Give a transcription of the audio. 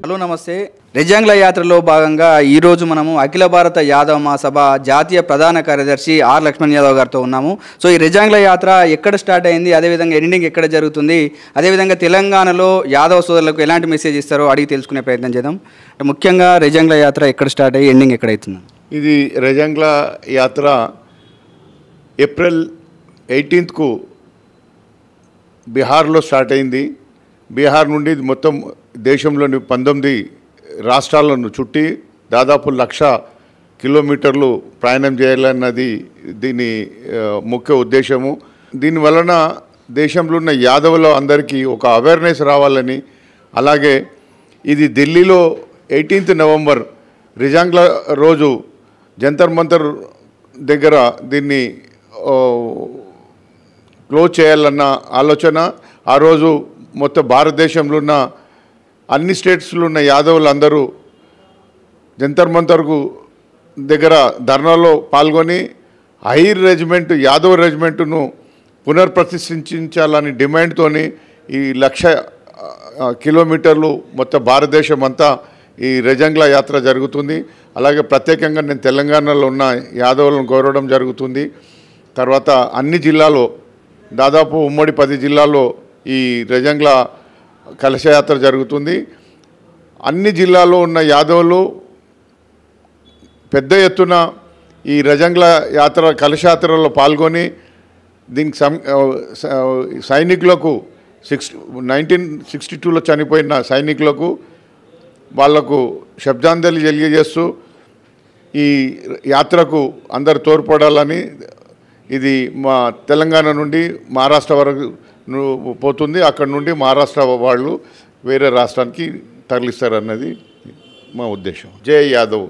Hello నమస్తే. రెజంగ్ల యాత్రలో భాగంగా ఈరోజు మనము అఖిల భారత యాదవ మహాసభ జాతీయ ప్రధాన కార్యదర్శి ఆర్ లక్ష్మణ్ యాదవ్ గారితో ఉన్నాము. సో ఈ రెజంగ్ల యాత్ర ఎక్కడ స్టార్ట్ అయింది, అదేవిధంగా ఎండింగ్ ఎక్కడ జరుగుతుంది, అదేవిధంగా తెలంగాణలో యాదవ సోదరులకు ఎలాంటి మెసేజ్ ఇస్తారో అడిగి తెలుసుకునే ప్రయత్నం చేద్దాం. ముఖ్యంగా రెజంగ్ల యాత్ర ఎక్కడ స్టార్ట్ అయ్యి ఎండింగ్ ఎక్కడవుతుంది? ఇది రెజంగ్ల యాత్ర ఏప్రిల్ 18కు బీహార్లో స్టార్ట్ అయింది. బీహార్ నుండి మొత్తం దేశంలోని 19 రాష్ట్రాలను చుట్టి దాదాపు 1,00,000 కిలోమీటర్లు ప్రయాణం చేయాలన్నది దీని ముఖ్య ఉద్దేశము. దీనివలన దేశంలో ఉన్న యాదవుల అందరికీ ఒక అవేర్నెస్ రావాలని, అలాగే ఇది ఢిల్లీలో 18th నవంబర్ రెజంగ్ల రోజు జంతర్ మంతర్ దగ్గర దీన్ని క్లోజ్ చేయాలన్న ఆలోచన. ఆ రోజు మొత్తం భారతదేశంలో ఉన్న అన్ని స్టేట్స్లో ఉన్న యాదవులందరూ జంతర్ మంతర్కు దగ్గర ధర్నాలో పాల్గొని ఐర్ రెజిమెంట్ యాదవ్ రెజిమెంటును పునర్ప్రతిష్ఠించాలని డిమాండ్తోని ఈ 1,00,000 కిలోమీటర్లు మొత్తం భారతదేశం అంతా ఈ రెజంగ్ల యాత్ర జరుగుతుంది. అలాగే ప్రత్యేకంగా నేను తెలంగాణలో ఉన్న యాదవులను కోరడం జరుగుతుంది. తర్వాత అన్ని జిల్లాలో దాదాపు ఉమ్మడి 10 జిల్లాల్లో ఈ రెజంగ్ల కలశయాత్ర జరుగుతుంది. అన్ని జిల్లాల్లో ఉన్న యాదవులు పెద్ద ఎత్తున ఈ రెజంగ్ల యాత్ర కలశయాత్రలో పాల్గొని దీనికి సైనికులకు 1962లో చనిపోయిన సైనికులకు వాళ్లకు శ్రద్ధాంజలి తెలియజేస్తూ ఈ యాత్రకు అందరు తోడ్పడాలని, ఇది మా తెలంగాణ నుండి మహారాష్ట్ర వరకు పోతుంది. అక్కడ నుండి మహారాష్ట్ర వాళ్ళు వేరే రాష్ట్రానికి తరలిస్తారన్నది మా ఉద్దేశం. జై యాదవ్.